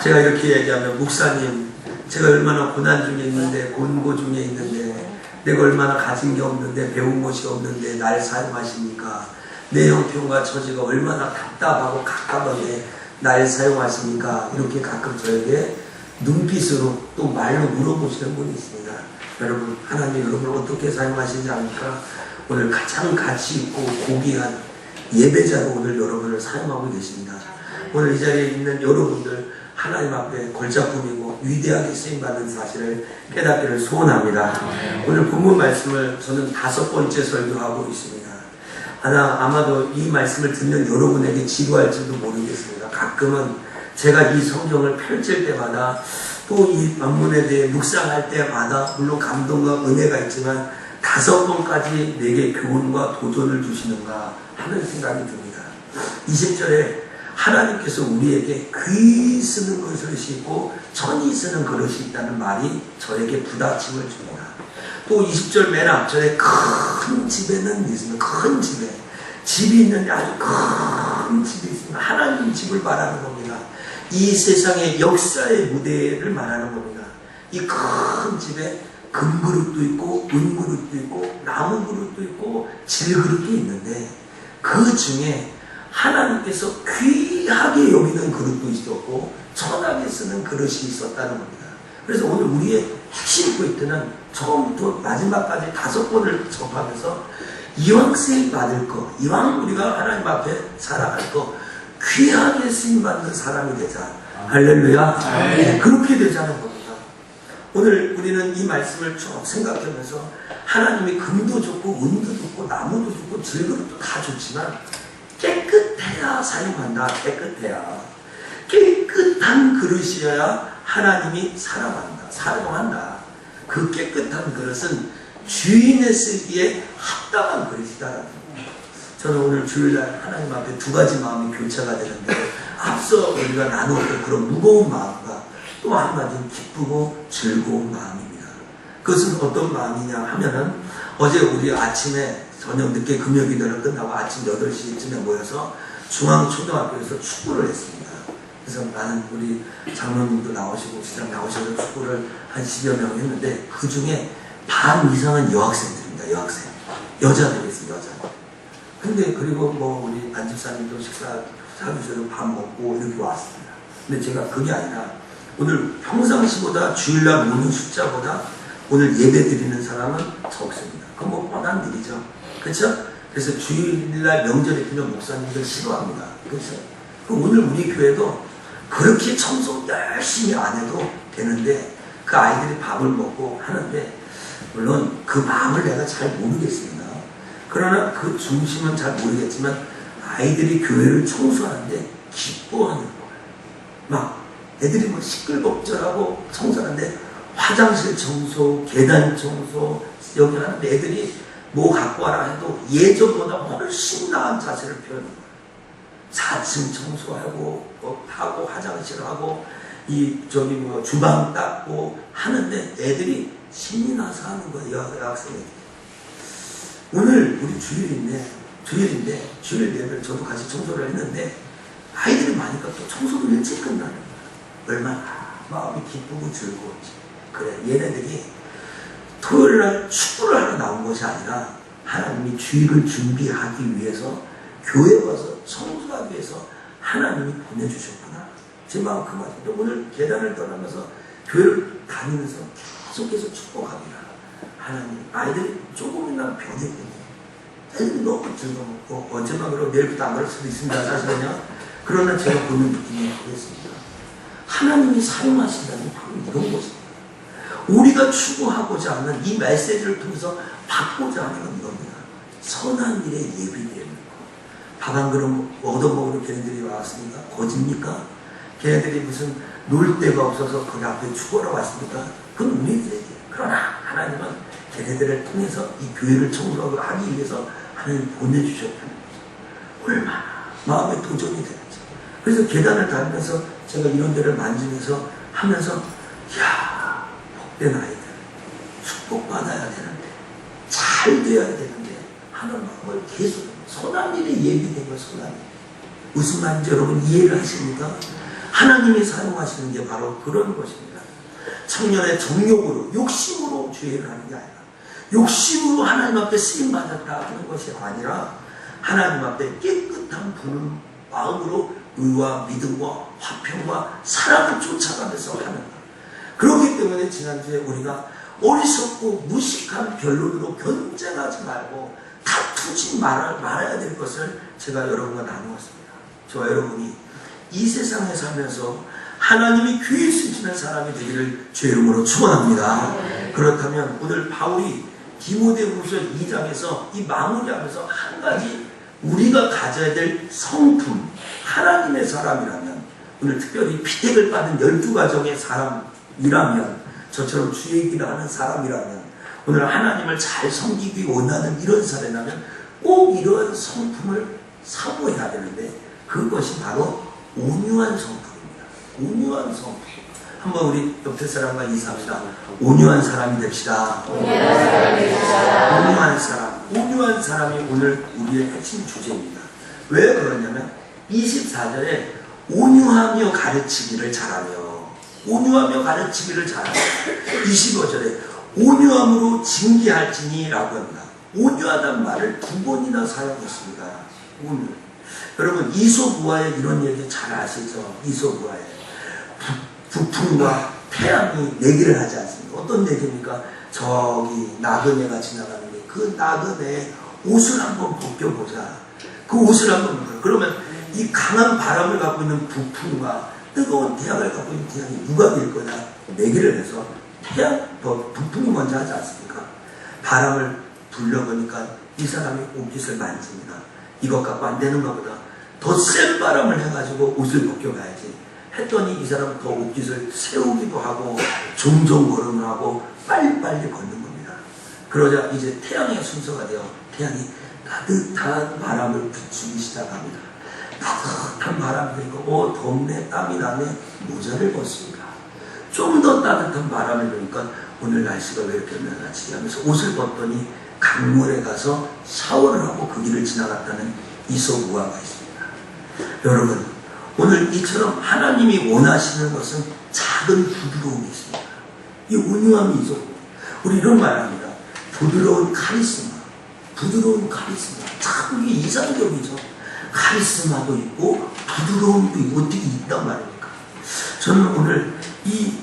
제가 이렇게 얘기하면 목사님 제가 얼마나 고난 중에 있는데 곤고 중에 있는데 내가 얼마나 가진 게 없는데 배운 것이 없는데 날 사용하십니까? 내 형편과 처지가 얼마나 답답하고 갑갑하게 날 사용하십니까? 이렇게 가끔 저에게 눈빛으로 또 말로 물어보시는 분이 있습니다. 여러분 하나님 여러분을 어떻게 사용하시지 않을까? 오늘 가장 가치 있고 고귀한 예배자로 오늘 여러분을 사용하고 계십니다. 오늘 이 자리에 있는 여러분들 하나님 앞에 걸작품이고 위대하게 쓰임받는 사실을 깨닫기를 소원합니다. 오늘 본문 말씀을 저는 5번째 설교하고 있습니다. 아마도 이 말씀을 듣는 여러분에게 지루할지도 모르겠습니다. 가끔은 제가 이 성경을 펼칠 때마다 또 이 본문에 대해 묵상할 때마다 물론 감동과 은혜가 있지만 5번까지 내게 교훈과 도전을 주시는가 하는 생각이 듭니다. 20절에 하나님께서 우리에게 귀 쓰는 그릇이 있고 천이 쓰는 그릇이 있다는 말이 저에게 부닥침을 줍니다. 또 20절 맨 앞절에 큰 집에는 있습니다. 큰 집에 집이 있는데 아주 큰 집이 있습니다. 하나님 집을 말하는 겁니다. 이 세상의 역사의 무대를 말하는 겁니다. 이 큰 집에 금그릇도 있고 은그릇도 있고 나무그릇도 있고 질그릇도 있는데 그 중에 하나님께서 귀하게 여기는 그릇도 있었고 천하게 쓰는 그릇이 있었다는 겁니다. 그래서 오늘 우리의 핵심 포인트는 처음부터 마지막까지 5번을 접하면서 이왕 쓰임 받을 거, 이왕 우리가 하나님 앞에 살아갈 거 귀하게 쓰임 받는 사람이 되자. 할렐루야. 네, 그렇게 되자는 겁니다. 오늘 우리는 이 말씀을 쭉 생각하면서 하나님이 금도 좋고 은도 좋고 나무도 좋고 질그릇도 다 좋지만 깨끗해야 사용한다. 깨끗해야. 깨끗한 그릇이어야 하나님이 사랑한다. 그 깨끗한 그릇은 주인의 쓰기에 합당한 그릇이다. 저는 오늘 주일날 하나님 앞에 2가지 마음이 교차가 되는데 앞서 우리가 나누었던 그런 무거운 마음과 또 한마디는 기쁘고 즐거운 마음입니다. 그것은 어떤 마음이냐 하면은 어제 우리 아침에 저녁 늦게 금요기도를 끝나고 아침 8시쯤에 모여서 중앙초등학교에서 축구를 했습니다. 그래서 많은 우리 장로님도 나오시고 시장 나오셔서 축구를 한 10여 명 했는데 그 중에 반 이상은 여학생들입니다. 여학생. 여자들이 있어요. 여자. 근데 그리고 뭐 우리 안집사님도 식사 사주셔서 밥 먹고 이렇게 왔습니다. 근데 제가 그게 아니라 오늘 평상시보다 주일날 모는 숫자보다 오늘 예배 드리는 사람은 적습니다. 그건 뭐 뻔한 일이죠. 그렇죠? 그래서 주일날 명절에 피는 목사님들 싫어합니다. 그렇죠? 그럼 오늘 우리 교회도 그렇게 청소 열심히 안 해도 되는데 그 아이들이 밥을 먹고 하는데 물론 그 마음을 내가 잘 모르겠습니다. 그러나 그 중심은 잘 모르겠지만 아이들이 교회를 청소하는데 기뻐하는 거예요. 막 애들이 뭐 시끌벅적하고 청소하는데 화장실 청소, 계단 청소 여기 하는데 애들이 뭐 갖고 와라 해도 예전보다 훨씬 나은 자세를 표현해요. 4층 청소하고 하고 화장실 하고 이 저기 뭐 주방 닦고 하는데 애들이 신이 나서 하는 거예요. 여학생이. 오늘 우리 주일인데 주일 예배를 저도 같이 청소를 했는데 아이들이 많으니까 또 청소도 일찍 끝나는 거예요. 얼마나 마음이 기쁘고 즐거운지. 그래 얘네들이 토요일날 축구를 하러 나온 것이 아니라 하나님이 주일을 준비하기 위해서 교회 와서 청소하기 위해서 하나님이 보내주셨구나. 제 마음 그 말인데 오늘 계단을 떠나면서 교회를 다니면서 계속해서 축복합니다. 하나님 아이들이 조금이나 변했군요. 애들이 너무 즐거웠고 언제만 그러고 내일부터 안 그럴 수도 있습니다. 사실은요. 그러나 제가 보는 느낌이 그랬습니다. 하나님이 사용하신다는 바로 이런 것입니다. 우리가 추구하고자 하는 이 메시지를 통해서 받고자 하는 건 이겁니다. 선한 일에 예비되는 거. 밥 한 그릇 얻어먹으러 걔네들이 왔습니까? 거짓입니까? 걔네들이 무슨 놀 데가 없어서 거기 앞에 죽어라 왔습니까? 그건 우리들에게. 그러나 하나님은 걔네들을 통해서 이 교회를 청소하기 위해서 하나님 보내주셨다는 거죠. 얼마나 마음에 도전이 되는지. 그래서 계단을 다니면서 제가 이런 데를 만지면서 하면서 이야 복된 아이들 축복받아야 되는데 잘 돼야 되는데 하는 마음을 계속 선한 일에 예비된 걸 선한 일. 무슨 말인지 여러분 이해를 하십니까? 하나님이 사용하시는 게 바로 그런 것입니다. 청년의 정욕으로, 욕심으로 주의를 하는 게 아니라, 욕심으로 하나님 앞에 쓰임받았다 하는 것이 아니라, 하나님 앞에 깨끗한 부른 마음으로 의와 믿음과 화평과 사랑을 쫓아가면서 하는 것. 그렇기 때문에 지난주에 우리가 어리석고 무식한 변론으로 견쟁하지 말고 다투지 말아야 될 것을 제가 여러분과 나누었습니다. 저와 여러분이 이 세상에 살면서 하나님이 귀히 쓰시는 사람이 되기를 주의 이름으로 축원합니다. 그렇다면 오늘 바울이 디모데후서 2장에서 이 마무리하면서 한 가지 우리가 가져야 될 성품, 하나님의 사람이라면, 오늘 특별히 피택을 받은 12가정의 사람이라면, 저처럼 주의 길을 하는 사람이라면, 오늘 하나님을 잘 섬기기 원하는 이런 사람이라면 꼭 이러한 성품을 사모해야 되는데, 그것이 바로 온유한 성품입니다. 온유한 성품. 한번 우리 옆에 사람과 인사합니다. 온유한 사람이 됩시다. 온유한 사람. 온유한 사람이 오늘 우리의 핵심 주제입니다. 왜 그러냐면 24절에 온유하며 가르치기를 잘하며, 온유하며 가르치기를 잘하며, 25절에 온유함으로 징계할지니 라고 합니다. 온유하다는 말을 2번이나 사용했습니다. 온유. 여러분 이솝우화에 이런 얘기 잘 아시죠? 이솝우화에 부품과 태양이 내기를 하지 않습니까? 어떤 내기입니까? 저기 나그네가 지나가는데 그 나그네의 옷을 한번 벗겨보자. 그 옷을 한번 벗겨. 그러면 이 강한 바람을 갖고 있는 부품과 뜨거운 태양을 갖고 있는 태양이 누가 이길 거냐? 내기를 해서 부품이 먼저 하지 않습니까? 바람을 불려보니까 이 사람이 옷깃을 만집니다. 이것 갖고 안 되는 것보다 더 센 바람을 해가지고 옷을 벗겨가야지 했더니 이 사람은 더 옷깃을 세우기도 하고 종종 걸음을 하고 빨리빨리 걷는 겁니다. 그러자 이제 태양의 순서가 되어 태양이 따뜻한 바람을 비추기 시작합니다. 따뜻한 바람이 들고 덥네, 땀이 나네, 모자를 벗습니다. 좀 더 따뜻한 바람을 부니까 오늘 날씨가 왜 이렇게 면하지 하면서 옷을 벗더니 강물에 가서 샤워를 하고 그 길을 지나갔다는 이솝우화가 있습니다. 여러분, 오늘 이처럼 하나님이 원하시는 것은 작은 부드러움이 있습니다. 이 온유함이 있어. 우리 이런 말 합니다. 부드러운 카리스마. 부드러운 카리스마. 참 이게 이상적이죠. 카리스마도 있고 부드러움도 있고 어떻게 있단 말입니까? 저는 오늘 이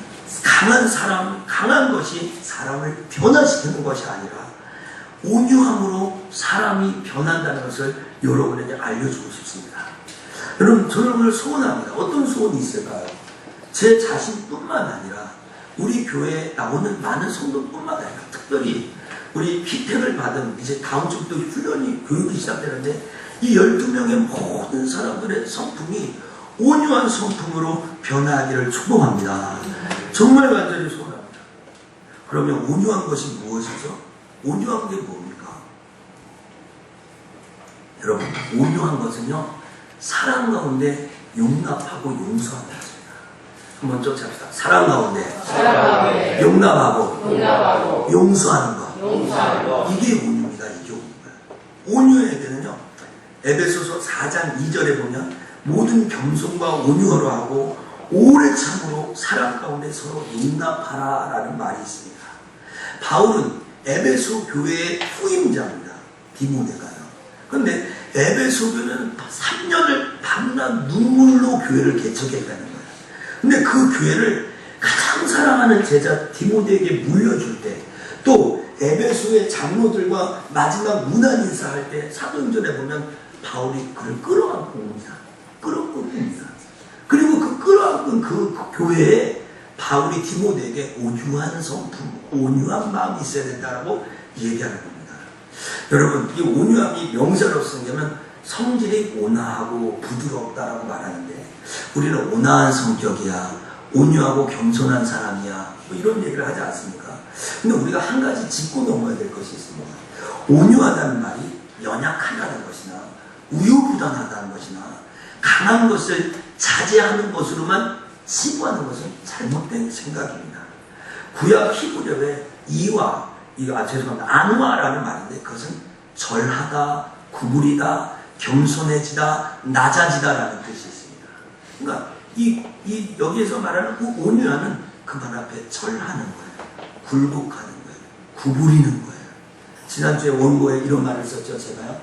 강한 사람, 강한 것이 사람을 변화시키는 것이 아니라 온유함으로 사람이 변한다는 것을 여러분에게 알려주고 싶습니다. 여러분, 저는 오늘 소원합니다. 어떤 소원이 있을까요? 제 자신뿐만 아니라 우리 교회에 나오는 많은 성도뿐만 아니라 특별히 우리 피택을 받은 이제 다음 주부터 훈련이 교육이 시작되는데 이 12명의 모든 사람들의 성품이 온유한 성품으로 변화하기를 축복합니다. 정말 간절히 소원합니다. 그러면 온유한 것이 무엇이죠? 온유한 게 뭡니까? 여러분, 온유한 것은요, 사랑 가운데 용납하고 용서하는 것입니다. 한번 쫓아봅시다. 사랑 가운데 용납하고 용서하는 것. 이게 온유입니다. 이게 온유입니다. 온유에게는요, 에베소서 4장 2절에 보면 모든 겸손과 온유로 하고 오래 참으로 사랑 가운데 서로 용납하라 라는 말이 있습니다. 바울은 에베소 교회의 후임자입니다. 디모데가요. 그런데 에베소 교회는 3년을 밤낮 눈물로 교회를 개척했다는 거예요. 근데 그 교회를 가장 사랑하는 제자 디모데에게 물려줄 때, 또 에베소의 장로들과 마지막 문안 인사할 때 사도행전에 보면 바울이 그를 끌어안고 옵니다. 끌어안습니다. 그리고 그 끌어안은 그 교회에 바울이 디모데에게 온유한 성품, 온유한 마음이 있어야 된다고 얘기하는 겁니다. 여러분, 이 온유함이 명사로 쓰면 성질이 온화하고 부드럽다라고 말하는데, 우리는 온화한 성격이야, 온유하고 겸손한 사람이야, 뭐 이런 얘기를 하지 않습니까? 근데 우리가 한 가지 짚고 넘어야 될 것이 있습니다. 온유하다는 말이 연약하다는 것이나 우유부단하다는 것이나 강한 것을 자제하는 것으로만 치부하는 것은 잘못된 생각입니다. 구약 히브리어에 안화라는 말인데, 그것은 절하다, 구부리다, 겸손해지다, 낮아지다라는 뜻이 있습니다. 그러니까 여기에서 말하는 그 온유하는 그말 앞에 절하는 거예요. 굴복하는 거예요. 구부리는 거예요. 지난주에 원고에 이런 말을 썼죠, 제가요.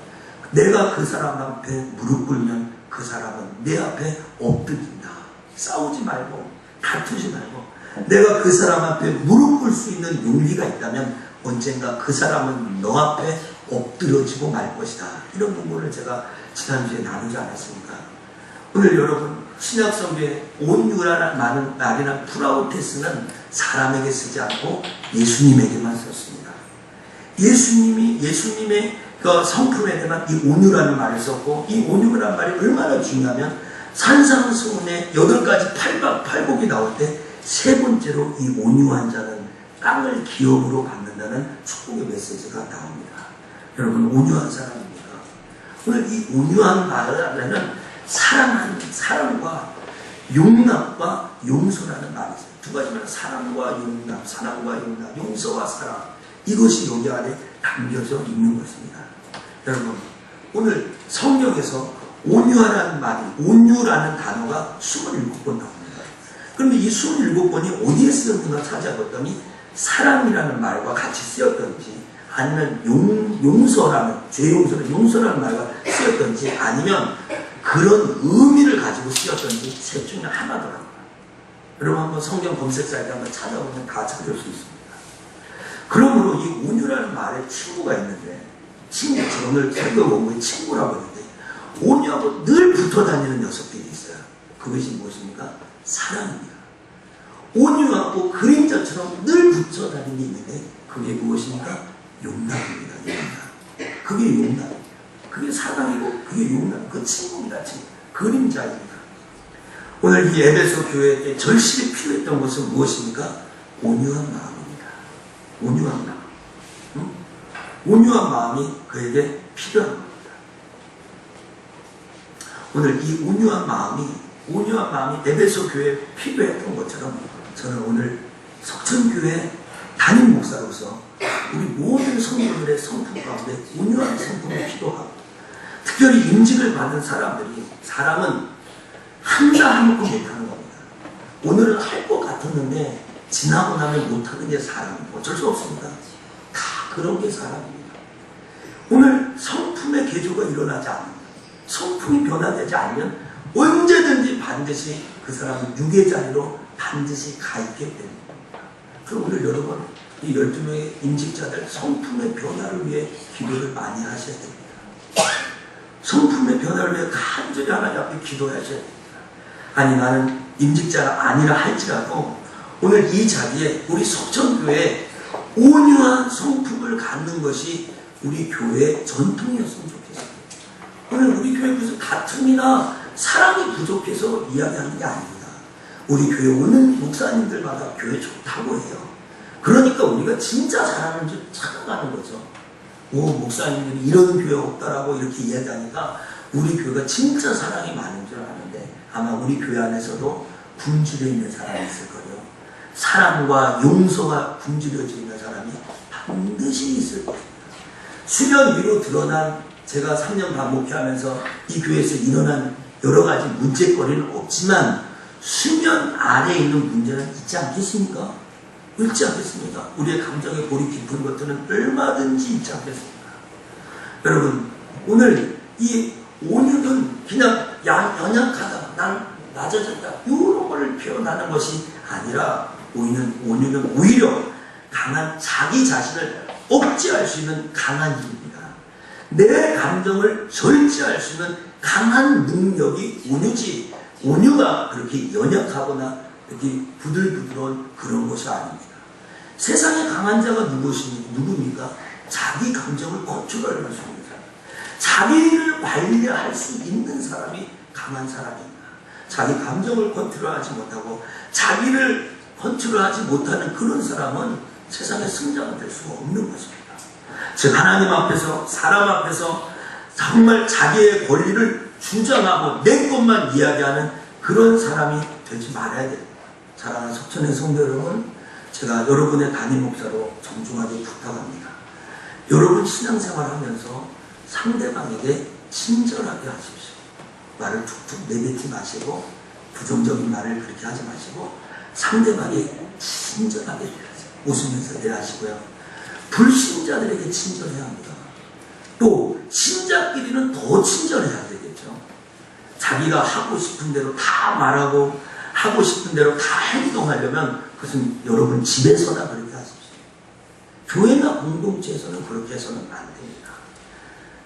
내가 그 사람 앞에 무릎 꿇면 그 사람은 내 앞에 엎드린다. 싸우지 말고, 다투지 말고, 내가 그 사람 앞에 무릎 꿇을 수 있는 용기가 있다면 언젠가 그 사람은 너 앞에 엎드려지고 말 것이다. 이런 문구를 제가 지난주에 나누지 않았습니까? 오늘 여러분, 신약성경에 온유라는 말이나 프라우테스는 사람에게 쓰지 않고 예수님에게만 썼습니다. 예수님의 그 성품에게만 이 온유라는 말을 썼고, 이 온유라는 말이 얼마나 중요하면 산상수훈의 8가지 팔복이 나올 때 세 번째로 이 온유한 자는 땅을 기업으로 갖는다는 축복의 메시지가 나옵니다. 여러분, 온유한 사람입니다. 오늘 이 온유한 말에는 사랑과 용납과 용서라는 말이 있어요. 두 가지 말, 사랑과 용납, 용서와 사랑. 이것이 여기 안에 담겨져 있는 것입니다. 여러분, 오늘 성경에서 온유라는 단어가 27번 나옵니다. 그런데 이 27번이 어디에 쓰였는가 찾아봤더니 사랑이라는 말과 같이 쓰였던지, 아니면 용서라는 말과 쓰였던지, 아니면 그런 의미를 가지고 쓰였던지 셋 중에 하나더라고요. 여러분 한번 성경 검색 사이트 한번 찾아보면 다 찾을 수 있습니다. 그러므로 이 온유라는 말에 친구가 있는데, 제가 오늘 설교 원고에 친구라고 했는데, 온유하고 늘 붙어 다니는 녀석들이 있어요. 그것이 무엇입니까? 사랑입니다. 온유하고 그림자처럼 늘 붙어 다니는 게 있는데, 그게 무엇입니까? 용납입니다. 용납. 그게 용납입니다. 그게 사랑이고, 그게 용납. 그 친구입니다. 친구. 그림자입니다. 오늘 이 에베소 교회에 절실히 필요했던 것은 무엇입니까? 온유한 마음입니다. 온유한 마음. 온유한 마음이 그에게 필요한 겁니다. 오늘 이 온유한 마음이 에베소 교회에 필요했던 것처럼, 저는 오늘 석천교회 담임 목사로서 우리 모든 성도들의 성품 가운데 온유한 성품이 필요하고, 특별히 임직을 받은 사람은 한다 하면 못하는 겁니다. 오늘은 할 것 같았는데 지나고 나면 못하는 게 사람입니다. 어쩔 수 없습니다. 다 그런 게 사람입니다. 오늘 성품의 개조가 일어나지 않으면, 성품이 변화되지 않으면 언제든지 반드시 그 사람은 육의 자리로 반드시 가 있게 됩니다. 그럼 오늘 여러분, 이 12명의 임직자들 성품의 변화를 위해 기도를 많이 하셔야 됩니다. 성품의 변화를 위해 간절히 하나님 앞에 기도하셔야 됩니다. 아니, 나는 임직자가 아니라 할지라도 오늘 이 자리에 우리 석천교회에 온유한 성품을 갖는 것이 우리 교회의 전통이었으면 좋겠습니다. 오늘 우리 교회 무슨 다툼이나 사랑이 부족해서 이야기하는 게 아닙니다. 우리 교회 오는 목사님들마다 교회 좋다고 해요. 그러니까 우리가 진짜 잘하는 줄 찾아가는 거죠. 목사님들이 이런 교회 없다라고 이렇게 이야기하니까 우리 교회가 진짜 사랑이 많은 줄 아는데, 아마 우리 교회 안에서도 굶주려 있는 사람이 있을 거예요. 사랑과 용서가 굶주려져 있는 사람이 반드시 있을 거예요. 수면 위로 드러난, 제가 3년 반 목회하면서 이 교회에서 일어난 여러 가지 문제거리는 없지만 수면 아래에 있는 문제는 있지 않겠습니까? 있지 않겠습니까? 우리의 감정의 골이 깊은 것들은 얼마든지 있지 않겠습니까? 여러분, 오늘 이 온유는 그냥 연약하다, 난 낮아졌다, 이런 걸 표현하는 것이 아니라, 온유는 오히려 강한, 자기 자신을 억제할 수 있는 강한 힘입니다. 내 감정을 절제할 수 있는 강한 능력이 온유지, 온유가 그렇게 연약하거나 이렇게 부들부들한 그런 것이 아닙니다. 세상에 강한 자가 누굽니까? 자기 감정을 컨트롤할 수 있는 사람, 자기를 관리할 수 있는 사람이 강한 사람입니다. 자기 감정을 컨트롤하지 못하고 자기를 컨트롤하지 못하는 그런 사람은 세상에 승자가 될 수가 없는 것입니다. 즉, 하나님 앞에서, 사람 앞에서 정말 자기의 권리를 주장하고 내 것만 이야기하는 그런 사람이 되지 말아야 됩니다. 사랑하는 석천의 성도 여러분, 제가 여러분의 담임 목사로 정중하게 부탁합니다. 여러분 신앙생활 하면서 상대방에게 친절하게 하십시오. 말을 툭툭 내뱉지 마시고 부정적인 말을 그렇게 하지 마시고 상대방이 친절하게 웃으면서 대하시고요. 불신자들에게 친절해야 합니다. 또 신자끼리는 더 친절해야 되겠죠. 자기가 하고 싶은 대로 다 말하고 하고 싶은 대로 다 행동하려면 그것은 여러분 집에서나 그렇게 하십시오. 교회나 공동체에서는 그렇게 해서는 안 됩니다.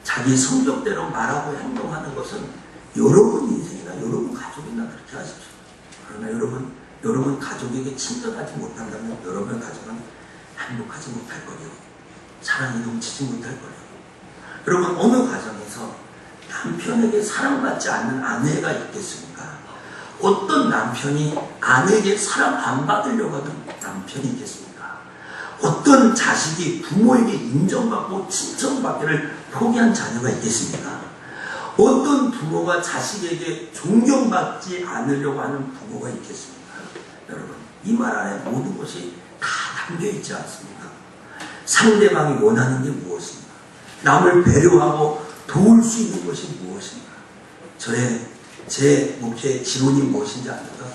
자기 성격대로 말하고 행동하는 것은 여러분 인생이나 여러분 가족이나 그렇게 하십시오. 그러나 여러분 가족에게 친절하지 못한다면 여러분 가족은 행복하지 못할 거예요. 사랑이 넘치지 못할 거예요. 여러분 어느 가정에서 남편에게 사랑받지 않는 아내가 있겠습니까? 어떤 남편이 아내에게 사랑 안 받으려고 하는 남편이 있겠습니까? 어떤 자식이 부모에게 인정받고 칭찬받기를 포기한 자녀가 있겠습니까? 어떤 부모가 자식에게 존경받지 않으려고 하는 부모가 있겠습니까? 여러분 이 말 안에 모든 것이 다 담겨있지 않습니까? 상대방이 원하는 게 무엇입니까? 남을 배려하고 도울 수 있는 것이 무엇입니까? 제 목회의 지론이 무엇인지 압니까?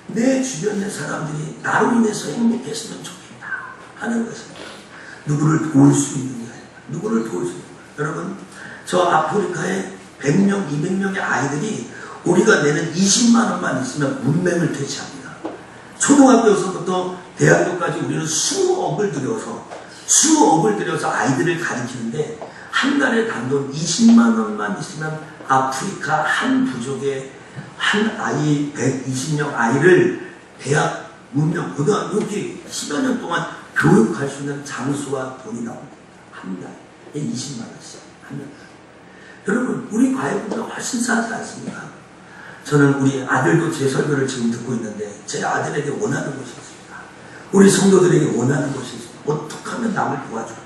내 주변의 사람들이 나로 인해서 행복했으면 좋겠다 하는 것입니다. 누구를 도울 수 있는 게 아니라 누구를 도울 수 있는 거예요. 여러분 저 아프리카에 100명, 200명의 아이들이 우리가 내는 20만 원만 있으면 문맹을 퇴치합니다. 초등학교에서부터 대학교까지 우리는 수억을 들여서 아이들을 가르치는데 한 달에 단돈 20만 원만 있으면 아프리카 한 부족의 한 아이 120명 아이를 대학, 문명, 고등학교 이렇게 10여 년 동안 교육할 수 있는 장수와 돈이 나옵니다. 한 달에 20만 원씩 한 달. 여러분 우리 과외보다 훨씬 싸지 않습니까? 저는 우리 아들도 제 설교를 지금 듣고 있는데 제 아들에게 원하는 것이 있습니다. 우리 성도들에게 원하는 것이 있습니다. 어떻게 하면 남을 도와줄까?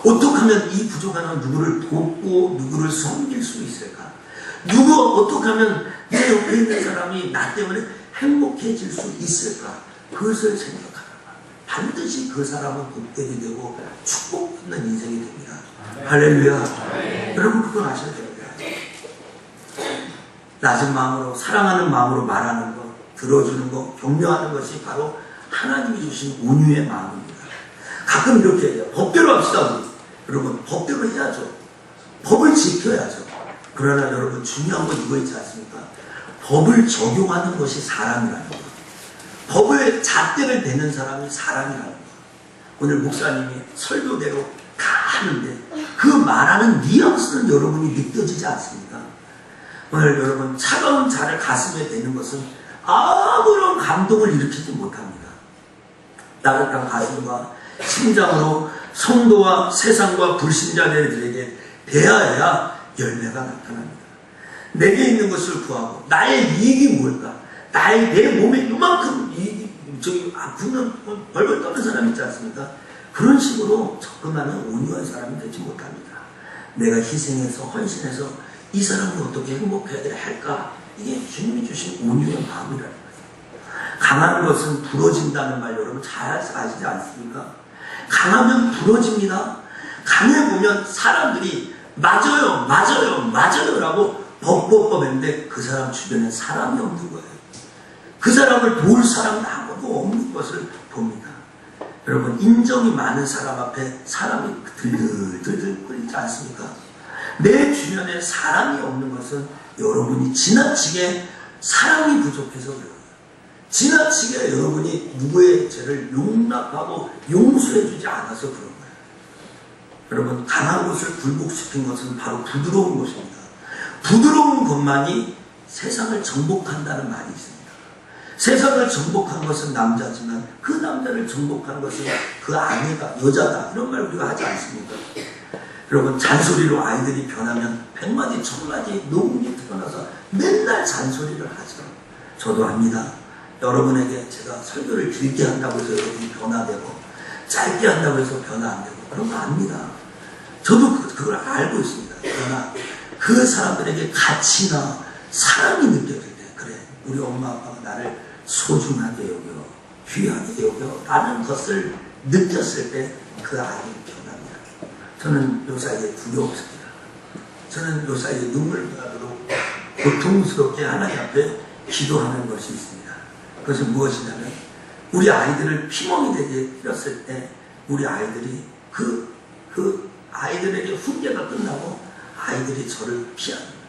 어떻게 하면 이 부족한 누구를 돕고 누구를 섬길 수 있을까? 어떻게 하면 내 옆에 있는 사람이 나 때문에 행복해질 수 있을까? 그것을 생각하다가 반드시 그 사람은 복되게 되고 축복받는 인생이 됩니다. 할렐루야. 여러분 그걸 아셔야 됩니다. 낮은 마음으로 사랑하는 마음으로 말하는 것, 들어주는 것, 격려하는 것이 바로 하나님이 주신 온유의 마음입니다. 가끔 이렇게 해요. 법대로 합시다 우리. 여러분 법대로 해야죠. 법을 지켜야죠. 그러나 여러분 중요한 건 이거 있지 않습니까? 법을 적용하는 것이 사람이라는 거예요. 법의 잣대를 대는 사람이 사람이라는 거예요. 오늘 목사님이 설교대로 다 하는데 그 말하는 뉘앙스는 여러분이 느껴지지 않습니까? 오늘 여러분 차가운 자를 가슴에 대는 것은 아무런 감동을 일으키지 못합니다. 따뜻한 가슴과 심장으로 성도와 세상과 불신자들에게 대하여야 열매가 나타납니다. 내게 있는 것을 구하고 나의 이익이 뭘까? 내 몸에 이만큼 이익이 아프면 벌벌 떠는 사람 있지 않습니까? 그런 식으로 접근하는 온유한 사람이 되지 못합니다. 내가 희생해서 헌신해서 이 사람이 어떻게 행복해야 할까? 이게 주님이 주신 온유한 마음이라는 거예요. 강한 것은 부러진다는 말 여러분 잘 아시지 않습니까? 강하면 부러집니다. 강해보면 사람들이 맞아요 라고 벅벅벅 했는데 그 사람 주변에 사람이 없는 거예요. 그 사람을 도울 사람은 아무도 없는 것을 봅니다. 여러분 인정이 많은 사람 앞에 사람이 들들들들 끓이지 않습니까? 내 주변에 사람이 없는 것은 여러분이 지나치게 사랑이 부족해서 그래요. 지나치게 여러분이 누구의 죄를 용납하고 용서해주지 않아서 그런 거예요. 여러분 강한 것을 굴복시킨 것은 바로 부드러운 것입니다. 부드러운 것만이 세상을 정복한다는 말이 있습니다. 세상을 정복한 것은 남자지만 그 남자를 정복한 것은 그 아내가 여자다 이런 말 우리가 하지 않습니까? 여러분 잔소리로 아이들이 변하면 100마디 1000마디 녹음이 태어나서 맨날 잔소리를 하죠. 저도 압니다. 여러분에게 제가 설교를 길게 한다고 해서 여러분이 변화되고 짧게 한다고 해서 변화 안 되고 그런 거 압니다. 저도 그걸 알고 있습니다. 그러나 그 사람들에게 가치나 사랑이 느껴질 때 그래 우리 엄마 아빠가 나를 소중하게 여겨 귀하게 여겨 라는 것을 느꼈을 때 그 아이는 변합니다. 저는 요 사이에 두려웠습니다. 저는 요 사이에 눈물 나도록 고통스럽게 하나님 앞에 기도하는 것이 있습니다. 그것은 무엇이냐면 우리 아이들을 피멍이 되게 잃었을 때 우리 아이들이 그 아이들에게 훈계가 끝나고 아이들이 저를 피하는 거예요.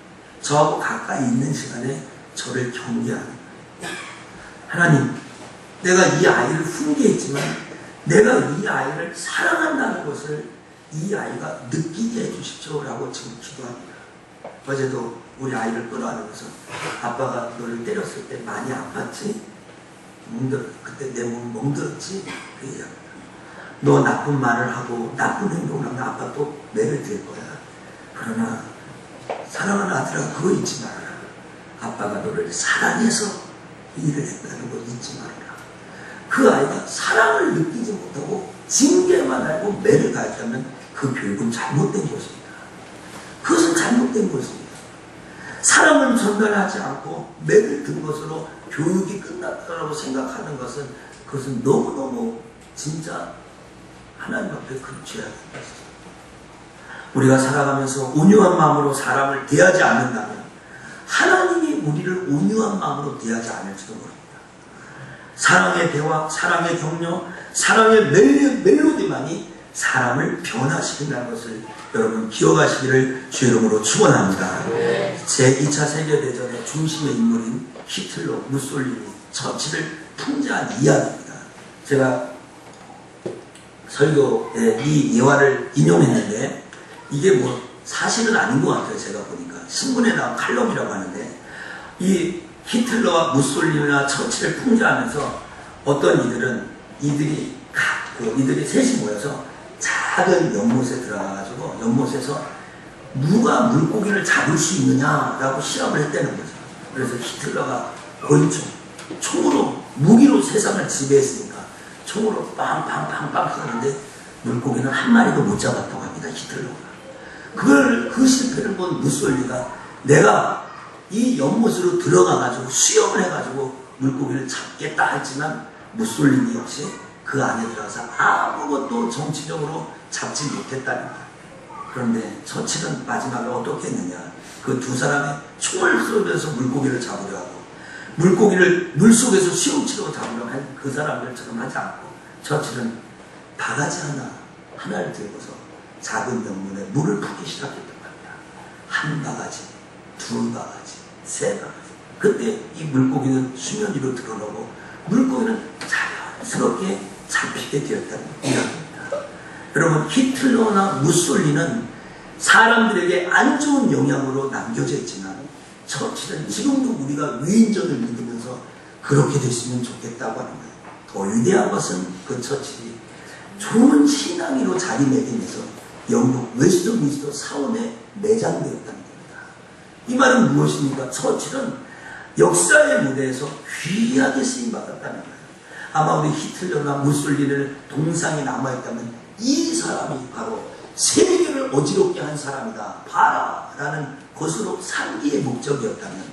저하고 가까이 있는 시간에 저를 경계하는 거예요. 하나님, 내가 이 아이를 훈계했지만 내가 이 아이를 사랑한다는 것을 이 아이가 느끼게 해주십시오 라고 지금 기도합니다. 어제도 우리 아이를 끌어안으면서 아빠가 너를 때렸을 때 많이 아팠지? 그때 내 몸 멍들었지? 그 얘기합니다. 너 나쁜 말을 하고 나쁜 행동을 하면 아빠 또 매를 들 거야. 그러나 사랑하는 아들아, 그거 잊지 말아라. 아빠가 너를 사랑해서 일을 했다는 거 잊지 말아라. 그 아이가 사랑을 느끼지 못하고 징계만 알고 매를 가했다면 그 교육은 잘못된 것입니다. 그것은 잘못된 것입니다. 사랑을 전달하지 않고 매를 든 것으로 교육이 끝났다고 생각하는 것은 그것은 너무너무 진짜 하나님 앞에 그렇지 않은 것입니다. 우리가 살아가면서 온유한 마음으로 사람을 대하지 않는다면 하나님이 우리를 온유한 마음으로 대하지 않을지도 모릅니다. 사랑의 대화, 사랑의 격려, 사랑의 멜로디만이 사람을 변화시킨다는 것을 여러분 기억하시기를 주 이름으로 축원합니다. 제2차 세계대전의 중심의 인물인 히틀러, 무솔리니, 처치를 풍자한 이야기입니다. 제가 설교에 이 예화를 인용했는데 이게 뭐 사실은 아닌 것 같아요. 제가 보니까 신문에 나온 칼럼이라고 하는데 이 히틀러와 무솔리니나 처치를 풍자하면서 어떤 이들이 셋이 모여서 작은 연못에 들어가가지고 연못에서 누가 물고기를 잡을 수 있느냐라고 실험을 했다는 거죠. 그래서 히틀러가 권총, 총으로 무기로 세상을 지배했으니까 총으로 빵빵빵빵 쏘는데 물고기는 한 마리도 못 잡았다고 합니다. 히틀러가. 그 실패를 본 무솔리가 내가 이 연못으로 들어가가지고 수영을 해가지고 물고기를 잡겠다 했지만 무솔리니 역시 그 안에 들어가서 아무것도 정치적으로 잡지 못했다는 거예요. 그런데 처치는 마지막에 어떻게 했느냐. 그 두 사람이 총을 쏘면서 물고기를 잡으려 하고 물고기를 물속에서 수영치려고 잡으려 한 그 사람들처럼 하지 않고 처치는 바가지 하나를 들고서 작은 연문에 물을 푸기 시작했던 겁니다. 한 바가지, 두 바가지, 세 바가지. 그때 이 물고기는 수면 위로 드러나고 물고기는 자연스럽게 잡히게 되었다는 이야기입니다. 여러분, 히틀러나 무솔리는 사람들에게 안 좋은 영향으로 남겨져 있지만 처치는 지금도 우리가 위인전을 믿으면서 그렇게 됐으면 좋겠다고 하는 거예요. 더 위대한 것은 그 처치 좋은 신앙이로 자리매김해서 영국 웨스트민스터 사원에 매장되었다는 겁니다. 이 말은 무엇입니까? 처치는 역사의 무대에서 귀하게 쓰임받았다는 거예요. 아마 우리 히틀러나 무솔리니를 동상이 남아있다면 이 사람이 바로 세계를 어지럽게 한 사람이다. 봐라! 라는 것으로 상기의 목적이었다면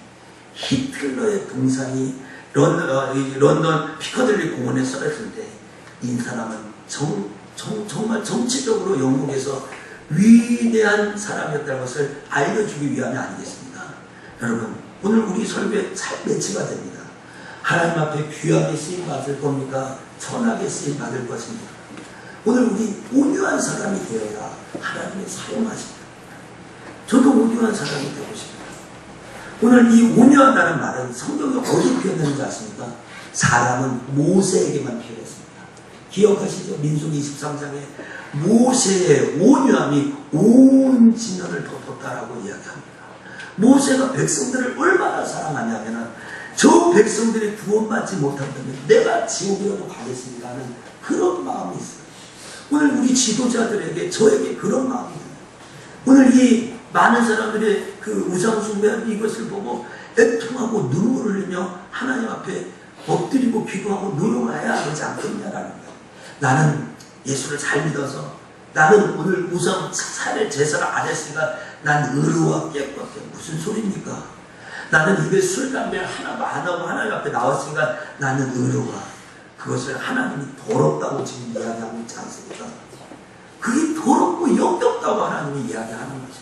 히틀러의 동상이 런던 피커들리 공원에 썰었을 때 이 사람은 정말 정치적으로 영국에서 위대한 사람이었다는 것을 알려주기 위함이 아니겠습니까? 여러분, 오늘 우리 설교에 잘 매치가 됩니다. 하나님 앞에 귀하게 쓰임받을 겁니까? 천하게 쓰임받을 것입니다. 오늘 우리 온유한 사람이 되어야 하나님이 사용하십니다. 저도 온유한 사람이 되고 싶습니다. 오늘 이 온유하다는 말은 성경에 어디 표현되는지 아십니까? 사람은 모세에게만 표현했습니다. 기억하시죠? 민수기 23장에 모세의 온유함이 온 진영을 덮었다라고 이야기합니다. 모세가 백성들을 얼마나 사랑하냐면 저 백성들이 구원받지 못한다면 내가 지옥으로도 가겠습니다 하는 그런 마음이 있어요. 오늘 우리 지도자들에게 저에게 그런 마음이 있어요. 오늘 이 많은 사람들의 그 우상숭배하는 이것을 보고 애통하고 눈물을 흘리며 하나님 앞에 엎드리고 기도하고 노력을 해야 되지 않겠냐라는 거예요. 나는 예수를 잘 믿어서 나는 오늘 우상 살의 제사를 안 했으니까 난 의로와 깨끗해. 무슨 소리입니까? 나는 입에 술, 담배 하나도 안 하고 하나님 앞에 나왔으니까 나는 의로와. 그것을 하나님이 더럽다고 지금 이야기하고 있지 않습니까? 그게 더럽고 역겹다고 하나님이 이야기하는 것입니다.